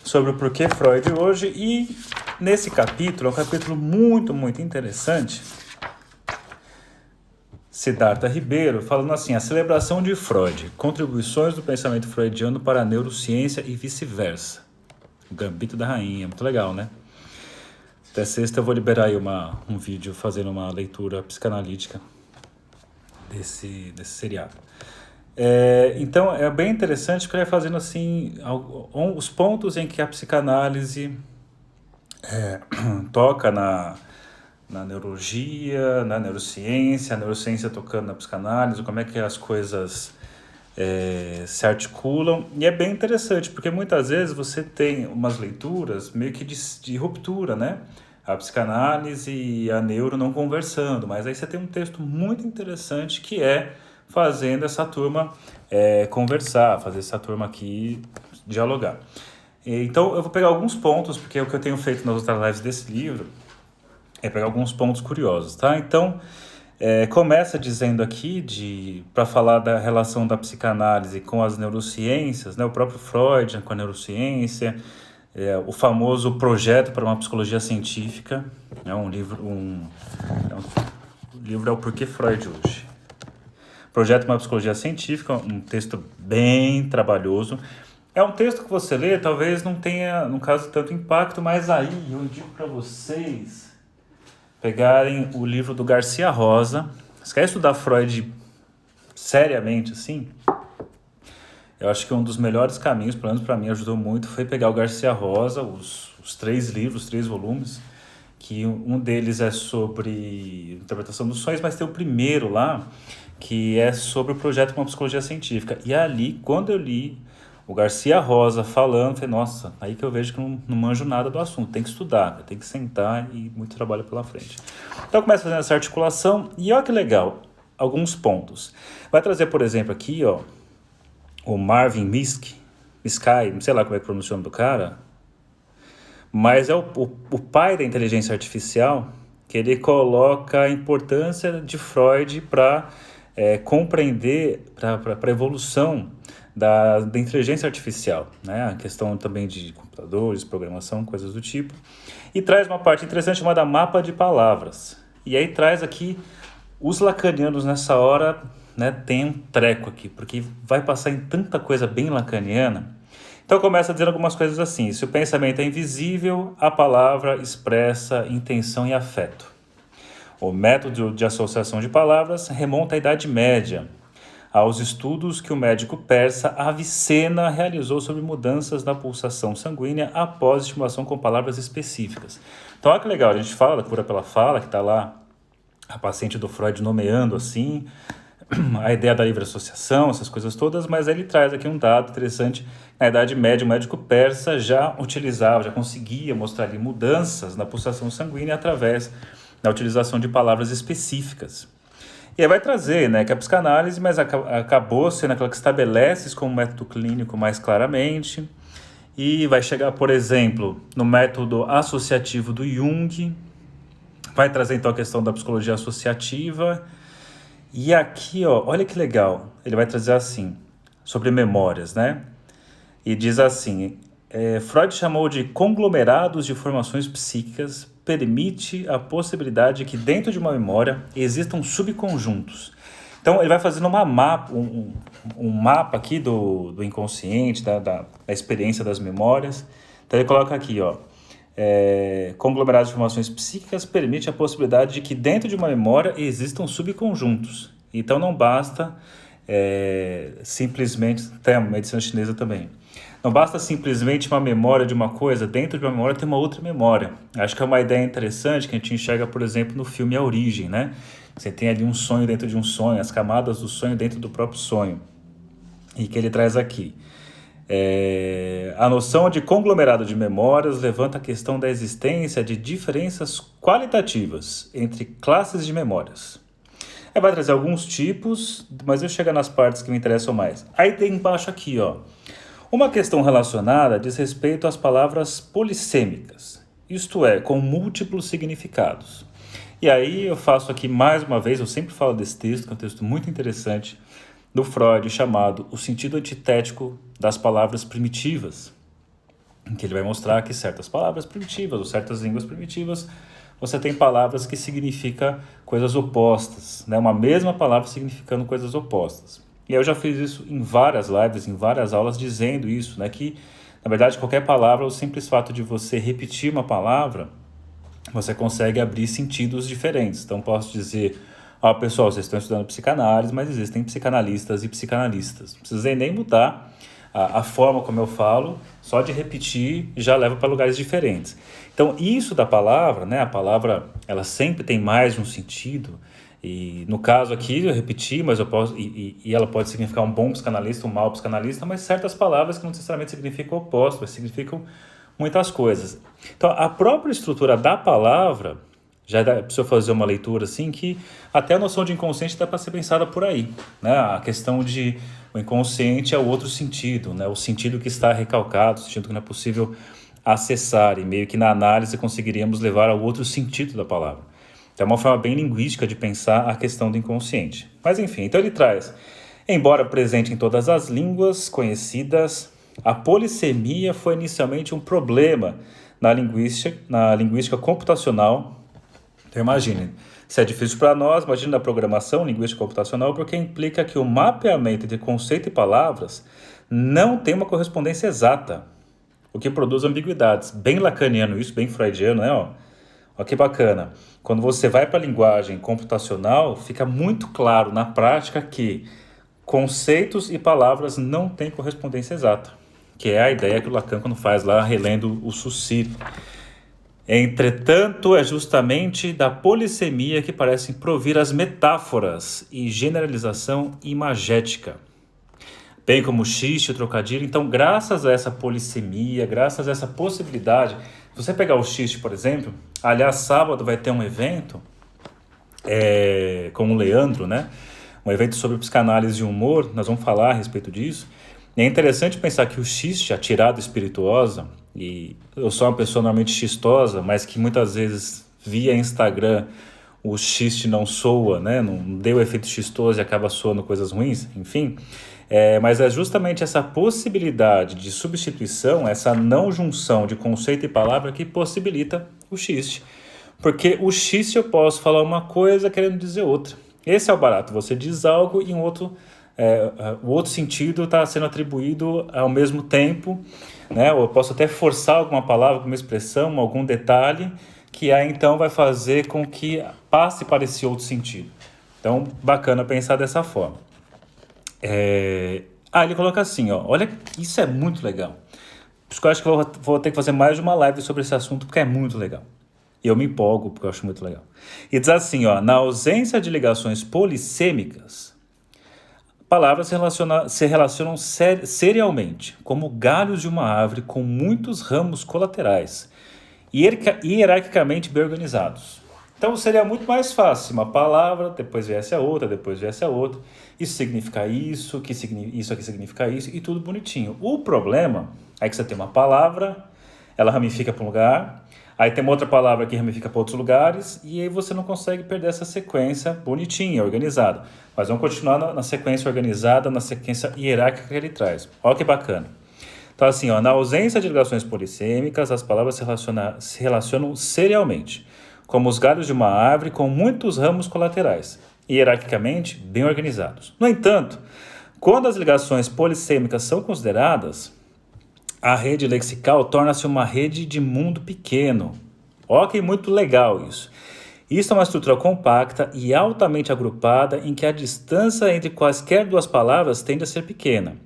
sobre o porquê Freud hoje, e nesse capítulo, é um capítulo muito, muito interessante, Siddhartha Ribeiro, falando assim: a celebração de Freud, contribuições do pensamento freudiano para a neurociência e vice-versa. O Gambito da Rainha, muito legal, né? Até sexta eu vou liberar aí um vídeo fazendo uma leitura psicanalítica desse seriado. Então é bem interessante porque ele vai fazendo assim os pontos em que a psicanálise toca na neurologia, na neurociência, a neurociência tocando na psicanálise, como é que as coisas se articulam. E é bem interessante, porque muitas vezes você tem umas leituras meio que de ruptura, né? A psicanálise e a neuro não conversando, mas aí você tem um texto muito interessante que é fazendo essa turma conversar, fazer essa turma aqui dialogar. Então eu vou pegar alguns pontos, porque o que eu tenho feito nas outras lives desse livro é pegar alguns pontos curiosos, tá? Então, começa dizendo aqui, para falar da relação da psicanálise com as neurociências, né? O próprio Freud com a neurociência, o famoso Projeto para uma Psicologia Científica, o livro é o Porquê Freud hoje. Projeto para uma Psicologia Científica, um texto bem trabalhoso. É um texto que você lê, talvez não tenha, no caso, tanto impacto, mas aí eu indico para vocês pegarem o livro do Garcia Rosa. Você quer estudar Freud seriamente, assim? Eu acho que um dos melhores caminhos, pelo menos para mim, ajudou muito, foi pegar o Garcia Rosa, os 3 livros, 3 volumes, que um deles é sobre interpretação dos sonhos, mas tem o primeiro lá, que é sobre o projeto com a psicologia científica. E ali, quando eu li o Garcia Rosa falando, falei, nossa, aí que eu vejo que não manjo nada do assunto, tem que estudar, tem que sentar e muito trabalho pela frente. Então começa fazendo essa articulação e olha que legal, alguns pontos. Vai trazer, por exemplo, aqui, ó, o Marvin Minsky, não sei lá como é que pronuncia o nome do cara, mas é o pai da inteligência artificial, que ele coloca a importância de Freud para compreender, para a evolução da inteligência artificial, né? A questão também de computadores, programação, coisas do tipo. E traz uma parte interessante chamada mapa de palavras. E aí traz aqui os lacanianos nessa hora, né? Tem um treco aqui, porque vai passar em tanta coisa bem lacaniana. Então começa dizendo algumas coisas assim: se o pensamento é invisível, a palavra expressa intenção e afeto. O método de associação de palavras remonta à Idade Média, aos estudos que o médico persa Avicena realizou sobre mudanças na pulsação sanguínea após estimulação com palavras específicas. Então, olha que legal, a gente fala da cura pela fala, que está lá a paciente do Freud nomeando assim, a ideia da livre associação, essas coisas todas, mas ele traz aqui um dado interessante. Na Idade Média, o médico persa já utilizava, já conseguia mostrar ali mudanças na pulsação sanguínea através da utilização de palavras específicas. E aí vai trazer, né, que a psicanálise, mas acabou sendo aquela que estabelece isso como método clínico mais claramente, e vai chegar, por exemplo, no método associativo do Jung, vai trazer então a questão da psicologia associativa, e aqui, ó, olha que legal, ele vai trazer assim, sobre memórias, né, e diz assim, Freud chamou de conglomerados de informações psíquicas, permite a possibilidade de que dentro de uma memória existam subconjuntos. Então ele vai fazendo um mapa aqui do inconsciente, da experiência das memórias. Então ele coloca aqui, ó, conglomerados de informações psíquicas permite a possibilidade de que dentro de uma memória existam subconjuntos. Então não basta simplesmente, tem a medicina chinesa também, não basta simplesmente uma memória de uma coisa, dentro de uma memória tem uma outra memória. Acho que é uma ideia interessante que a gente enxerga, por exemplo, no filme A Origem, né? Você tem ali um sonho dentro de um sonho, as camadas do sonho dentro do próprio sonho. E que ele traz aqui. A noção de conglomerado de memórias levanta a questão da existência de diferenças qualitativas entre classes de memórias. Aí vai trazer alguns tipos, mas eu chego nas partes que me interessam mais. Aí tem embaixo aqui, ó. Uma questão relacionada diz respeito às palavras polissêmicas, isto é, com múltiplos significados. E aí eu faço aqui mais uma vez, eu sempre falo desse texto, que é um texto muito interessante, do Freud, chamado O Sentido Antitético das Palavras Primitivas. em que ele vai mostrar que certas palavras primitivas ou certas línguas primitivas, você tem palavras que significam coisas opostas, né? Uma mesma palavra significando coisas opostas. E eu já fiz isso em várias lives, em várias aulas, dizendo isso, né? Que, na verdade, qualquer palavra, o simples fato de você repetir uma palavra, você consegue abrir sentidos diferentes. Então, posso dizer, pessoal, vocês estão estudando psicanálise, mas existem psicanalistas e psicanalistas. Não precisei nem mudar a forma como eu falo, só de repetir já leva para lugares diferentes. Então, isso da palavra, né? A palavra, ela sempre tem mais de um sentido. E no caso aqui, eu repeti, mas eu posso, e ela pode significar um bom psicanalista, um mau psicanalista, mas certas palavras que não necessariamente significam o oposto, mas significam muitas coisas. Então, a própria estrutura da palavra, já dá para eu fazer uma leitura assim, que até a noção de inconsciente dá para ser pensada por aí, né? A questão de o inconsciente é o outro sentido, né? O sentido que está recalcado, o sentido que não é possível acessar, e meio que na análise conseguiríamos levar ao outro sentido da palavra. Então é uma forma bem linguística de pensar a questão do inconsciente. Mas enfim, então ele traz, embora presente em todas as línguas conhecidas, a polissemia foi inicialmente um problema na linguística computacional. Então imagine, se é difícil para nós, imagine na programação linguística computacional, porque implica que o mapeamento entre conceito e palavras não tem uma correspondência exata, o que produz ambiguidades. Bem lacaniano isso, bem freudiano, né? Ó, que bacana. Quando você vai para a linguagem computacional, fica muito claro na prática que conceitos e palavras não têm correspondência exata, que é a ideia que o Lacan quando faz lá, relendo o Saussure. Entretanto, é justamente da polissemia que parecem provir as metáforas e generalização imagética, bem como o xiste, o trocadilho. Então, graças a essa polissemia, graças a essa possibilidade, se você pegar o xiste, por exemplo, aliás, sábado vai ter um evento com o Leandro, né? Um evento sobre psicanálise e humor, nós vamos falar a respeito disso. E é interessante pensar que o xiste, a tirada espirituosa, e eu sou uma pessoa normalmente xistosa, mas que muitas vezes via Instagram o xiste não soa, né? Não deu efeito xistoso e acaba soando coisas ruins, enfim. Mas é justamente essa possibilidade de substituição, essa não junção de conceito e palavra que possibilita o xiste. Porque o xiste eu posso falar uma coisa querendo dizer outra. Esse é o barato, você diz algo e o outro sentido está sendo atribuído ao mesmo tempo, né? Eu posso até forçar alguma palavra, alguma expressão, algum detalhe, que aí então vai fazer com que passe para esse outro sentido. Então, bacana pensar dessa forma. Ele coloca assim, ó, olha, isso é muito legal. Por isso que eu acho que eu vou ter que fazer mais de uma live sobre esse assunto, porque é muito legal. E eu me empolgo, porque eu acho muito legal. E diz assim, ó, na ausência de ligações polissêmicas, palavras se relacionam serialmente, como galhos de uma árvore com muitos ramos colaterais, hierarquicamente bem organizados. Então seria muito mais fácil uma palavra, depois viesse a outra, depois viesse a outra. Isso significa isso, isso aqui significa isso, e tudo bonitinho. O problema é que você tem uma palavra, ela ramifica para um lugar, aí tem uma outra palavra que ramifica para outros lugares, e aí você não consegue perder essa sequência bonitinha, organizada. Mas vamos continuar na sequência organizada, na sequência hierárquica que ele traz. Olha que bacana. Então assim, ó, na ausência de ligações polissêmicas, as palavras se relacionam serialmente, como os galhos de uma árvore com muitos ramos colaterais, hierarquicamente bem organizados. No entanto, quando as ligações polissêmicas são consideradas, a rede lexical torna-se uma rede de mundo pequeno. Ok, muito legal isso. Isso é uma estrutura compacta e altamente agrupada em que a distância entre quaisquer duas palavras tende a ser pequena.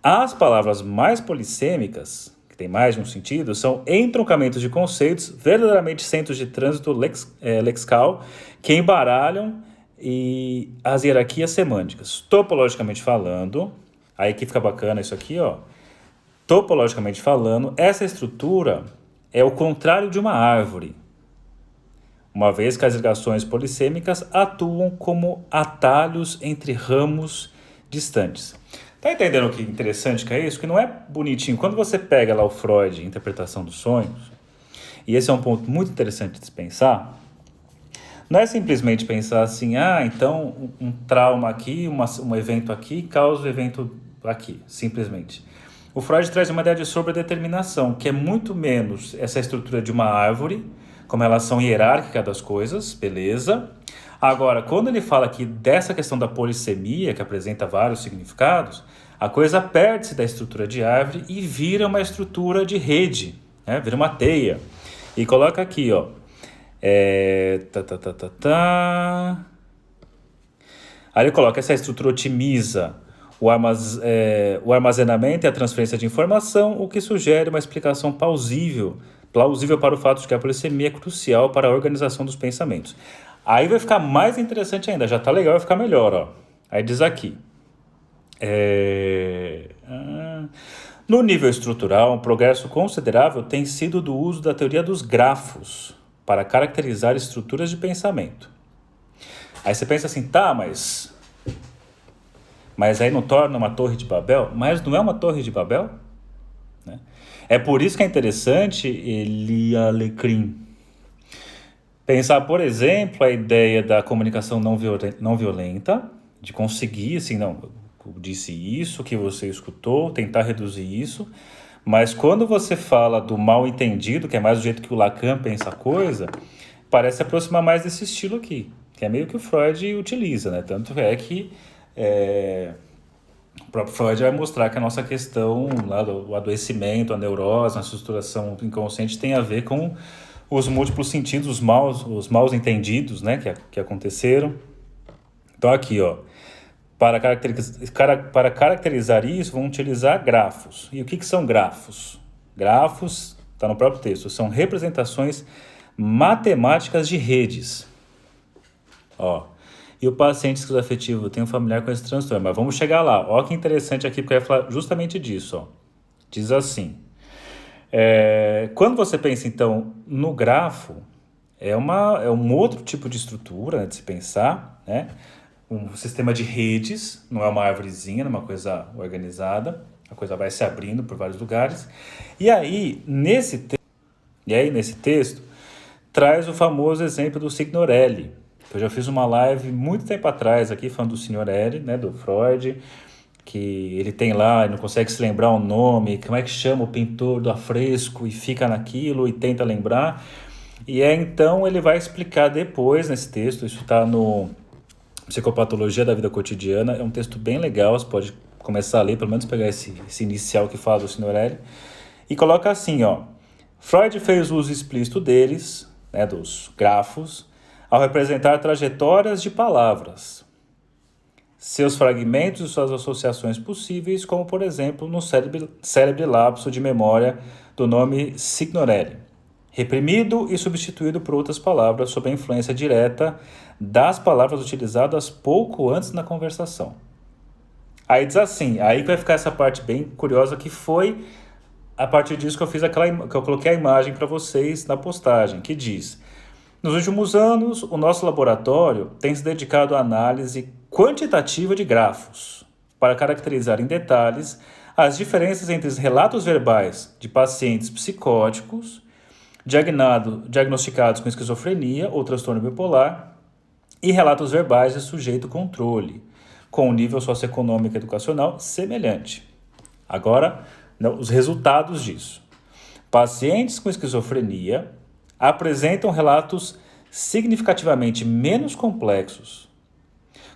As palavras mais polissêmicas, que têm mais de um sentido, são entroncamentos de conceitos, verdadeiramente centros de trânsito lexical, que embaralham as hierarquias semânticas. Topologicamente falando, aí que fica bacana isso aqui, ó. Topologicamente falando, essa estrutura é o contrário de uma árvore, uma vez que as ligações polissêmicas atuam como atalhos entre ramos distantes. Tá entendendo que interessante que é isso? Que não é bonitinho. Quando você pega lá o Freud, Interpretação dos Sonhos, e esse é um ponto muito interessante de se pensar, não é simplesmente pensar assim, então um trauma aqui, um evento aqui causa o evento aqui, simplesmente. O Freud traz uma ideia de sobredeterminação, que é muito menos essa estrutura de uma árvore, como relação hierárquica das coisas, beleza? Agora, quando ele fala aqui dessa questão da polissemia, que apresenta vários significados, a coisa perde-se da estrutura de árvore e vira uma estrutura de rede, né? Vira uma teia. E coloca aqui, ó. Aí ele coloca: essa estrutura otimiza o armazenamento e a transferência de informação, o que sugere uma explicação plausível para o fato de que a polissemia é crucial para a organização dos pensamentos. Aí vai ficar mais interessante ainda, já tá legal, vai ficar melhor, ó. Aí diz aqui: no nível estrutural, um progresso considerável tem sido do uso da teoria dos grafos para caracterizar estruturas de pensamento. Aí você pensa assim, tá, mas aí não torna uma torre de Babel? Mas não é uma torre de Babel? Né? É por isso que é interessante Elie Alecrim pensar, por exemplo, a ideia da comunicação não violenta, de conseguir, assim, não, eu disse isso, que você escutou, tentar reduzir isso, mas quando você fala do mal entendido, que é mais do jeito que o Lacan pensa a coisa, parece aproximar mais desse estilo aqui, que é meio que o Freud utiliza, né? Tanto é que o próprio Freud vai mostrar que a nossa questão lá do adoecimento, a neurose, a estruturação inconsciente tem a ver com os múltiplos sentidos, os maus entendidos, né, que aconteceram. Então aqui, ó, para caracterizar isso, vamos utilizar grafos. E o que são grafos? Grafos, está no próprio texto, são representações matemáticas de redes. Ó, e o paciente esquizoafetivo tem um familiar com esse transtorno, mas vamos chegar lá. Ó que interessante aqui, porque vai falar justamente disso, ó. Diz assim: quando você pensa, então, no grafo, é um outro tipo de estrutura, né, de se pensar, né? Um sistema de redes, não é uma árvorezinha, é uma coisa organizada, a coisa vai se abrindo por vários lugares. E aí, nesse texto, traz o famoso exemplo do Signorelli. Eu já fiz uma live muito tempo atrás aqui, falando do Signorelli, né, do Freud, que ele tem lá, ele não consegue se lembrar o nome, como é que chama o pintor do afresco, e fica naquilo e tenta lembrar. E então ele vai explicar depois nesse texto, isso está no Psicopatologia da Vida Cotidiana, é um texto bem legal, você pode começar a ler, pelo menos pegar esse inicial que fala do Signorelli, e coloca assim, ó: Freud fez uso explícito deles, né, dos grafos, ao representar trajetórias de palavras, seus fragmentos e suas associações possíveis, como, por exemplo, no célebre lapso de memória do nome Signorelli, reprimido e substituído por outras palavras sob a influência direta das palavras utilizadas pouco antes na conversação. Aí diz assim, aí vai ficar essa parte bem curiosa, que foi a partir disso que eu fiz que eu coloquei a imagem para vocês na postagem, que diz: nos últimos anos, o nosso laboratório tem se dedicado à análise quantitativa de grafos, para caracterizar em detalhes as diferenças entre os relatos verbais de pacientes psicóticos, diagnosticados com esquizofrenia ou transtorno bipolar, e relatos verbais de sujeito controle, com um nível socioeconômico e educacional semelhante. Agora, os resultados disso. Pacientes com esquizofrenia apresentam relatos significativamente menos complexos,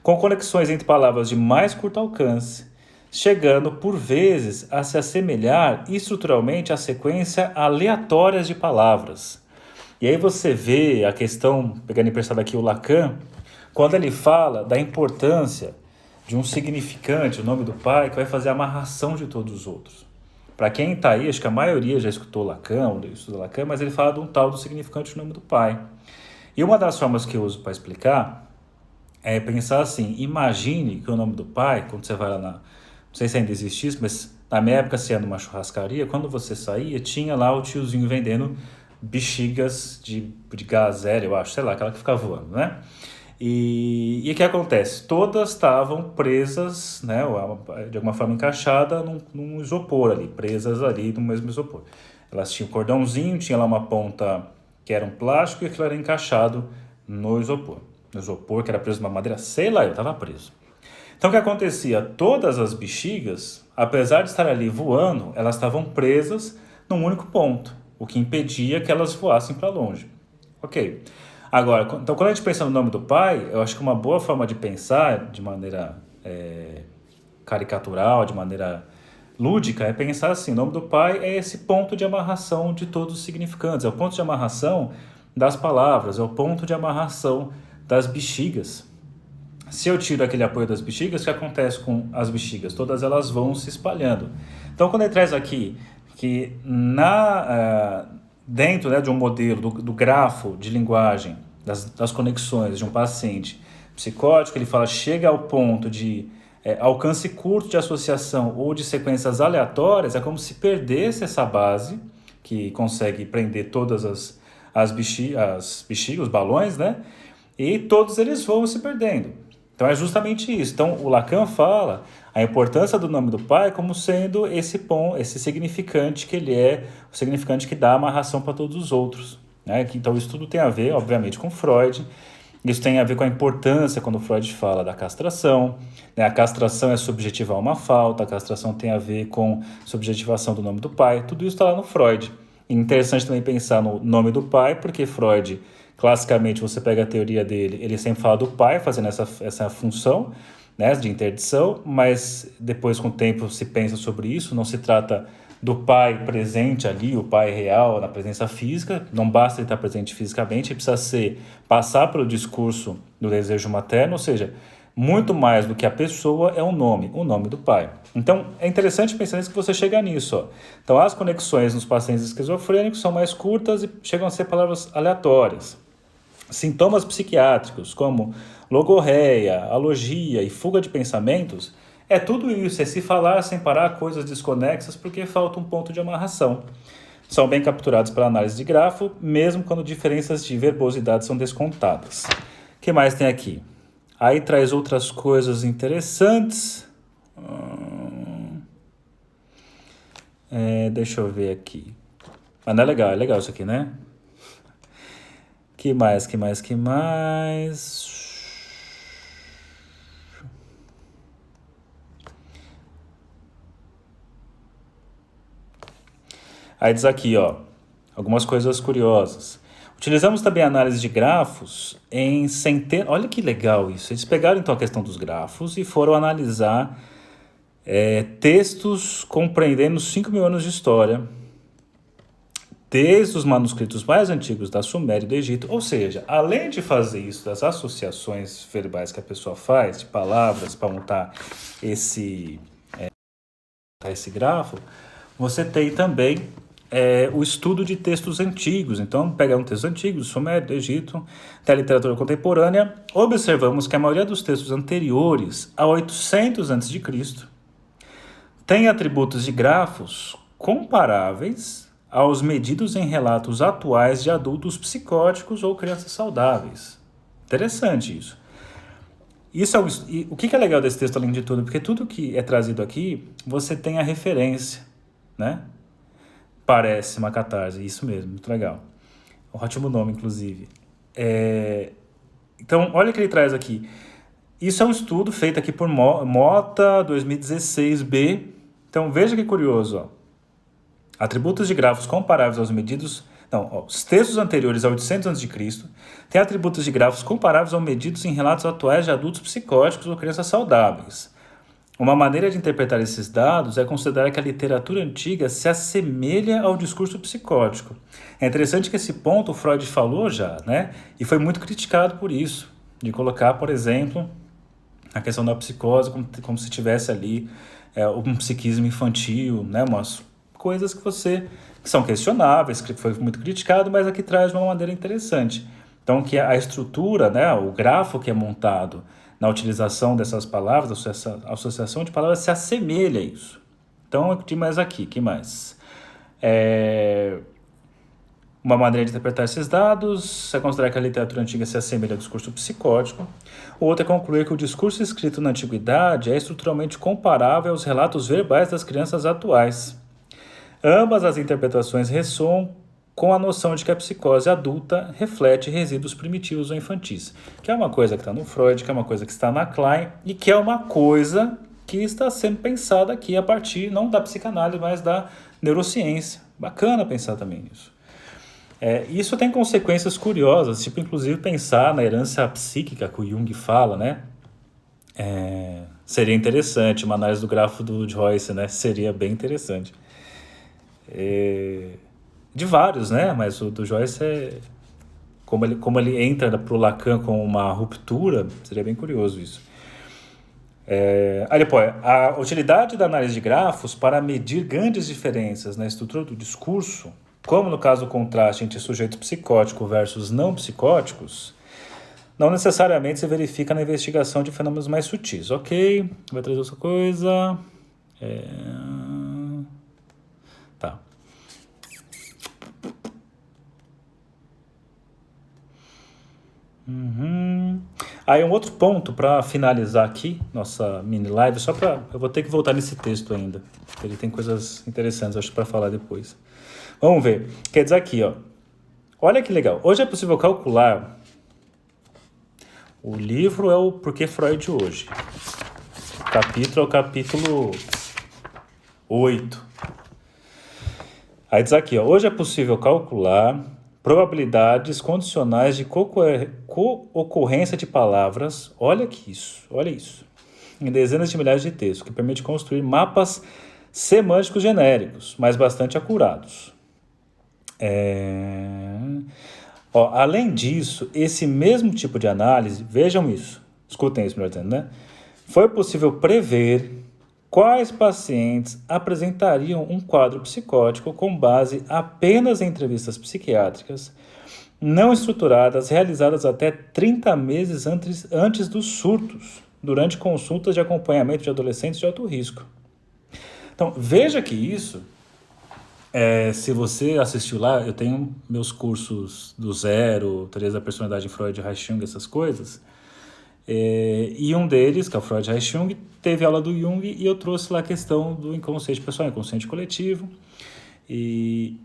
com conexões entre palavras de mais curto alcance, chegando, por vezes, a se assemelhar estruturalmente a sequência aleatórias de palavras. E aí você vê a questão, pegando emprestado aqui o Lacan, quando ele fala da importância de um significante, o nome do pai, que vai fazer a amarração de todos os outros. Para quem está aí, acho que a maioria já escutou Lacan, ou estuda Lacan, mas ele fala de um tal do significante, o nome do pai. E uma das formas que eu uso para explicar é pensar assim: imagine que o nome do pai, quando você vai lá não sei se ainda existe isso, mas na minha época, se ia numa churrascaria, quando você saía, tinha lá o tiozinho vendendo bexigas de gazelle, eu acho, sei lá, aquela que fica voando, né? E o que acontece? Todas estavam presas, né, de alguma forma encaixada num isopor ali, presas ali no mesmo isopor. Elas tinham um cordãozinho, tinha lá uma ponta que era um plástico e aquilo era encaixado no isopor. No isopor que era preso numa madeira, sei lá, eu estava preso. Então o que acontecia? Todas as bexigas, apesar de estar ali voando, elas estavam presas num único ponto, o que impedia que elas voassem para longe. Ok. Agora, então quando a gente pensa no nome do Pai, eu acho que uma boa forma de pensar, de maneira caricatural, de maneira lúdica, é pensar assim, o nome do Pai é esse ponto de amarração de todos os significantes, é o ponto de amarração das palavras, é o ponto de amarração das bexigas. Se eu tiro aquele apoio das bexigas, o que acontece com as bexigas? Todas elas vão se espalhando. Então, quando ele traz aqui que dentro, né, de um modelo, do grafo de linguagem, das conexões de um paciente psicótico, ele fala chega ao ponto de alcance curto de associação ou de sequências aleatórias, é como se perdesse essa base que consegue prender todas as bexigas, os balões, né? E todos eles vão se perdendo. Então é justamente isso. Então o Lacan fala a importância do nome do Pai como sendo esse significante que ele é, o significante que dá amarração para todos os outros. Né? Então isso tudo tem a ver, obviamente, com Freud. Isso tem a ver com a importância quando Freud fala da castração. Né? A castração é subjetivar uma falta, a castração tem a ver com subjetivação do nome do pai. Tudo isso está lá no Freud. E interessante também pensar no nome do pai, porque Freud, classicamente, você pega a teoria dele, ele sempre fala do pai, fazendo essa função, né, de interdição, mas depois, com o tempo, se pensa sobre isso, não se trata do pai presente ali, o pai real, na presença física, não basta ele estar presente fisicamente, ele precisa passar pelo discurso do desejo materno, ou seja, muito mais do que a pessoa é o nome do pai. Então, é interessante pensar nisso que você chega nisso. Ó. Então, as conexões nos pacientes esquizofrênicos são mais curtas e chegam a ser palavras aleatórias. Sintomas psiquiátricos, como logorreia, alogia e fuga de pensamentos, é tudo isso, é se falar sem parar coisas desconexas porque falta um ponto de amarração. São bem capturados pela análise de grafo, mesmo quando diferenças de verbosidade são descontadas. O que mais tem aqui? Aí traz outras coisas interessantes. Deixa eu ver aqui. Mas não é legal isso aqui, né? Que mais? Aí diz aqui, ó, algumas coisas curiosas. Utilizamos também a análise de grafos em centenas... Olha que legal isso. Eles pegaram então a questão dos grafos e foram analisar textos compreendendo 5.000 anos de história, desde os manuscritos mais antigos da Suméria e do Egito. Ou seja, além de fazer isso das associações verbais que a pessoa faz, de palavras, para montar esse grafo, você tem também o estudo de textos antigos. Então, pegar um texto antigo, do Sumério, do Egito, da literatura contemporânea, observamos que a maioria dos textos anteriores a 800 a.C. tem atributos de grafos comparáveis aos medidos em relatos atuais de adultos psicóticos ou crianças saudáveis. Interessante isso. E o que é legal desse texto, além de tudo? Porque tudo que é trazido aqui, você tem a referência, né? Parece uma catarse, isso mesmo, muito legal. Um ótimo nome, inclusive. Então, olha o que ele traz aqui. Isso é um estudo feito aqui por Mota, 2016b. Então, veja que curioso, ó. Atributos de grafos comparáveis aos medidos... os textos anteriores a 800 a.C. têm atributos de grafos comparáveis aos medidos em relatos atuais de adultos psicóticos ou crianças saudáveis. Uma maneira de interpretar esses dados é considerar que a literatura antiga se assemelha ao discurso psicótico. É interessante que esse ponto o Freud falou já, né? E foi muito criticado por isso, de colocar, por exemplo, a questão da psicose como se tivesse ali um psiquismo infantil, né? Umas coisas que são questionáveis, que foi muito criticado, mas aqui traz de uma maneira interessante. Então, que a estrutura, né, o grafo que é montado na utilização dessas palavras, essa associação de palavras se assemelha a isso. Então, que mais aqui? Que mais? Uma maneira de interpretar esses dados é considerar que a literatura antiga se assemelha ao discurso psicótico. Outra é concluir que o discurso escrito na antiguidade é estruturalmente comparável aos relatos verbais das crianças atuais. Ambas as interpretações ressoam com a noção de que a psicose adulta reflete resíduos primitivos ou infantis, que é uma coisa que está no Freud, que é uma coisa que está na Klein, e que é uma coisa que está sendo pensada aqui a partir, não da psicanálise, mas da neurociência. Bacana pensar também nisso. Isso tem consequências curiosas, tipo, inclusive, pensar na herança psíquica que o Jung fala, né? Seria interessante uma análise do grafo do Joyce, né? Seria bem interessante. De vários, né? Mas o do Joyce como ele entra para o Lacan com uma ruptura, seria bem curioso isso. Aí depois, a utilidade da análise de grafos para medir grandes diferenças na estrutura do discurso, como no caso do contraste entre sujeitos psicóticos versus não psicóticos, não necessariamente se verifica na investigação de fenômenos mais sutis. Ok, vai trazer outra coisa. Tá. Aí um outro ponto para finalizar aqui nossa mini live, eu vou ter que voltar nesse texto ainda, ele tem coisas interessantes, acho, para falar depois. Vamos ver, quer dizer aqui, ó, olha que legal, hoje é possível calcular, o livro é o Porquê Freud Hoje, o capítulo é o capítulo 8. Aí diz aqui, ó, hoje é possível calcular probabilidades condicionais de co-ocorrência de palavras, olha isso, em dezenas de milhares de textos, que permite construir mapas semânticos genéricos, mas bastante acurados. Além disso, esse mesmo tipo de análise, vejam isso, escutem isso melhor dizendo, né? Foi possível prever quais pacientes apresentariam um quadro psicótico com base apenas em entrevistas psiquiátricas não estruturadas realizadas até 30 meses antes dos surtos, durante consultas de acompanhamento de adolescentes de alto risco. Então, veja que isso, se você assistiu lá, eu tenho meus cursos do zero, teorias da personalidade em Freud, Reich-Jung, essas coisas, e um deles, que é o Freud Reich-Jung, teve aula do Jung e eu trouxe lá a questão do inconsciente pessoal, inconsciente coletivo, e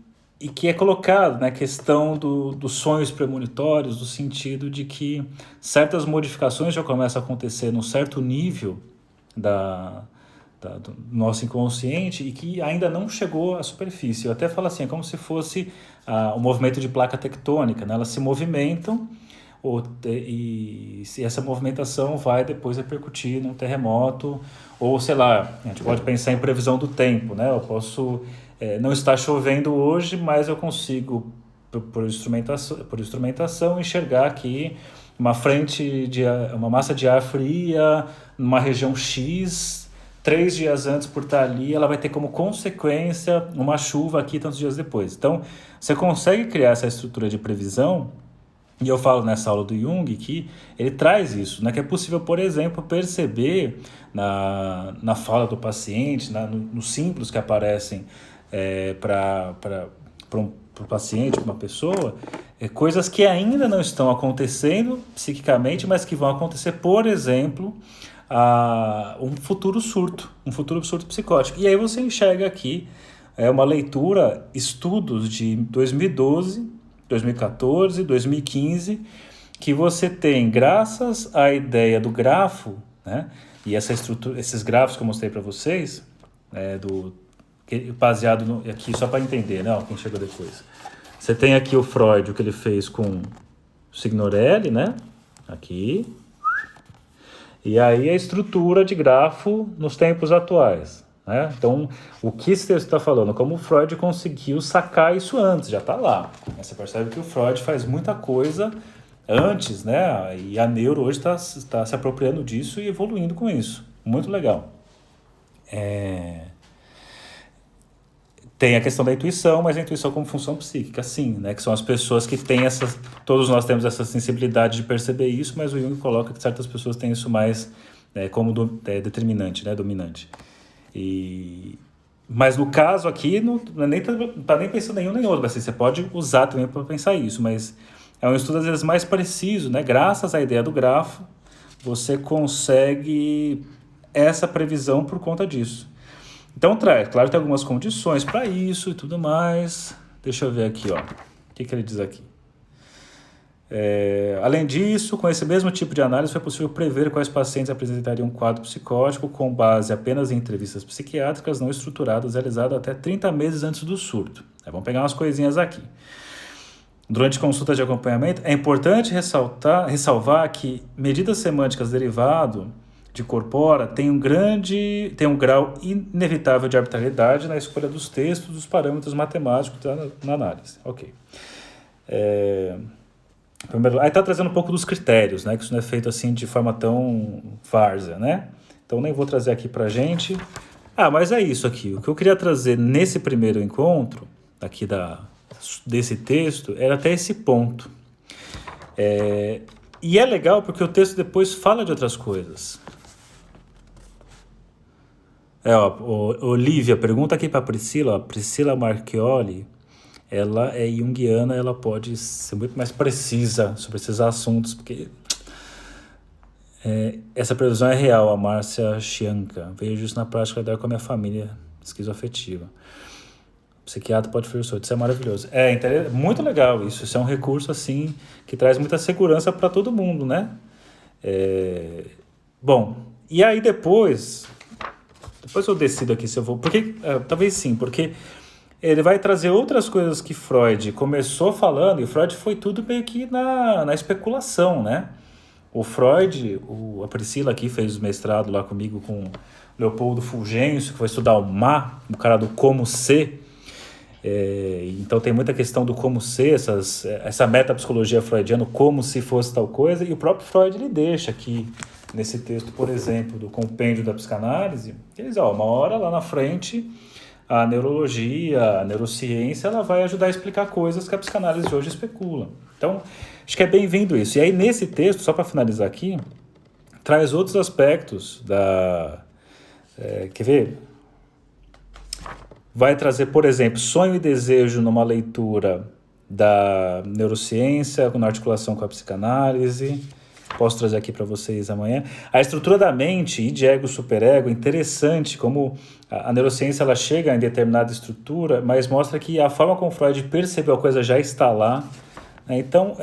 que é colocado na questão dos sonhos premonitórios, no sentido de que certas modificações já começam a acontecer num certo nível do nosso inconsciente e que ainda não chegou à superfície. Eu até falo assim, é como se fosse um movimento de placa tectônica, né? Elas se movimentam, e essa movimentação vai depois repercutir num terremoto, ou sei lá, a gente pode pensar em previsão do tempo, né? Eu posso não estar chovendo hoje, mas eu consigo, por instrumentação, enxergar aqui uma uma massa de ar fria numa região X, 3 dias antes por estar ali, ela vai ter como consequência uma chuva aqui tantos dias depois. Então, você consegue criar essa estrutura de previsão. E eu falo nessa aula do Jung que ele traz isso, né? Que é possível, por exemplo, perceber na fala do paciente, nos símbolos que aparecem para um paciente, para uma pessoa, coisas que ainda não estão acontecendo psiquicamente, mas que vão acontecer, por exemplo, um futuro surto psicótico. E aí você enxerga aqui uma leitura, estudos de 2012, 2014, 2015, que você tem, graças à ideia do grafo, né, e essa estrutura, esses grafos que eu mostrei para vocês, baseado aqui, só para entender, né, quem chegou depois. Você tem aqui o Freud, o que ele fez com Signorelli, né, aqui, e aí a estrutura de grafo nos tempos atuais. Então, o que esse texto está falando? Como o Freud conseguiu sacar isso antes, já está lá. Você percebe que o Freud faz muita coisa antes, né? E a neuro hoje está se apropriando disso e evoluindo com isso. Muito legal. Tem a questão da intuição, mas a intuição como função psíquica, sim, né? Que são as pessoas que têm todos nós temos essa sensibilidade de perceber isso, mas o Jung coloca que certas pessoas têm isso mais como determinante, né? Dominante. Mas no caso aqui, não está nem pensando nenhum nem outro. Assim, você pode usar também para pensar isso, mas é um estudo às vezes mais preciso, né? Graças à ideia do grafo, você consegue essa previsão por conta disso. Então, claro, tem algumas condições para isso e tudo mais. Deixa eu ver aqui, ó. O que ele diz aqui? Além disso, com esse mesmo tipo de análise, foi possível prever quais pacientes apresentariam um quadro psicótico com base apenas em entrevistas psiquiátricas não estruturadas realizadas até 30 meses antes do surto. Vamos pegar umas coisinhas aqui. Durante consultas de acompanhamento, é importante ressalvar que medidas semânticas derivado de corpora tem um grau inevitável de arbitrariedade na escolha dos textos, dos parâmetros matemáticos na análise. Ok. Primeiro, aí está trazendo um pouco dos critérios, né? Que isso não é feito assim de forma tão várzea, né? Então nem vou trazer aqui para gente. Mas é isso aqui. O que eu queria trazer nesse primeiro encontro, aqui desse texto, era até esse ponto. E é legal porque o texto depois fala de outras coisas. Olivia, pergunta aqui para a Priscila Marchioli. Ela é junguiana, ela pode ser muito mais precisa sobre esses assuntos, porque essa previsão é real, a Márcia Chianca. Vejo isso na prática com a minha família esquizoafetiva. O psiquiatra pode fazer isso é maravilhoso. Muito legal isso. Isso é um recurso assim que traz muita segurança para todo mundo, né? Bom, e aí depois eu decido aqui se eu vou... talvez sim, porque... ele vai trazer outras coisas que Freud começou falando, e Freud foi tudo meio que na especulação, né? O Freud, a Priscila aqui fez o mestrado lá comigo com Leopoldo Fulgêncio, que foi estudar o cara do como ser. Então tem muita questão do como ser, essa metapsicologia freudiana, como se fosse tal coisa, e o próprio Freud ele deixa aqui, nesse texto, por exemplo, do Compêndio da Psicanálise, ele diz, uma hora lá na frente... a neurologia, a neurociência, ela vai ajudar a explicar coisas que a psicanálise hoje especula. Então, acho que é bem-vindo isso. E aí, nesse texto, só para finalizar aqui, traz outros aspectos quer ver? Vai trazer, por exemplo, sonho e desejo numa leitura da neurociência, na articulação com a psicanálise. Posso trazer aqui para vocês amanhã. A estrutura da mente e de ego-superego, interessante como a neurociência ela chega em determinada estrutura, mas mostra que a forma como Freud percebeu a coisa já está lá. Né? Então,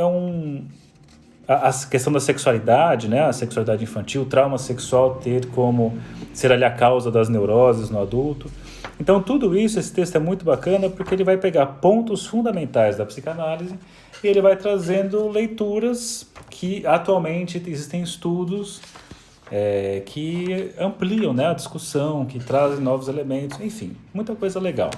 a questão da sexualidade, né? A sexualidade infantil, o trauma sexual ter como ser ali a causa das neuroses no adulto. Então, tudo isso, esse texto é muito bacana porque ele vai pegar pontos fundamentais da psicanálise e ele vai trazendo leituras que atualmente existem estudos que ampliam, né, a discussão, que trazem novos elementos, enfim, muita coisa legal.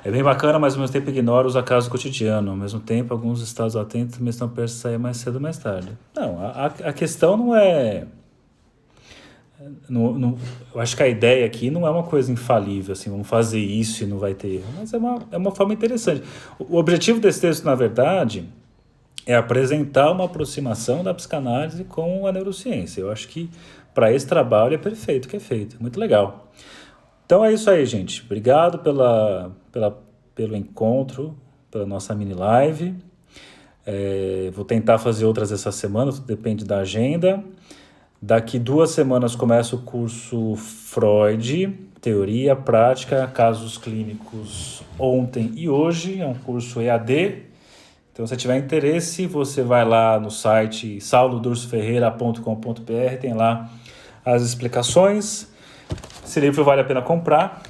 É bem bacana, mas ao mesmo tempo ignora os acasos do cotidiano. Ao mesmo tempo, alguns estados atentos também estão perto de sair mais cedo ou mais tarde. Não, a questão não é... eu acho que a ideia aqui não é uma coisa infalível, assim, vamos fazer isso e não vai ter erro, mas é uma forma interessante. O objetivo desse texto, na verdade, é apresentar uma aproximação da psicanálise com a neurociência. Eu acho que para esse trabalho é perfeito o que é feito, muito legal. Então é isso aí, gente. Obrigado pelo encontro, pela nossa mini live. Vou tentar fazer outras essa semana, tudo depende da agenda. Daqui 2 semanas começa o curso Freud, teoria, prática, casos clínicos ontem e hoje, é um curso EAD. Então, se tiver interesse, você vai lá no site saulodursoferreira.com.br, tem lá as explicações. Esse livro vale a pena comprar.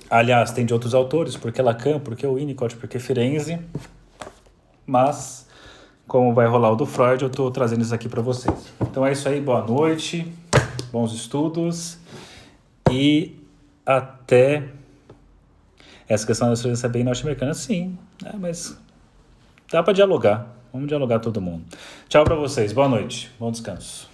Aliás, tem de outros autores, porque Lacan, porque Winnicott, porque Firenze. Mas... como vai rolar o do Freud, eu estou trazendo isso aqui para vocês. Então é isso aí, boa noite, bons estudos e até... Essa questão da experiência bem norte-americana, sim, mas dá para dialogar, vamos dialogar todo mundo. Tchau para vocês, boa noite, bom descanso.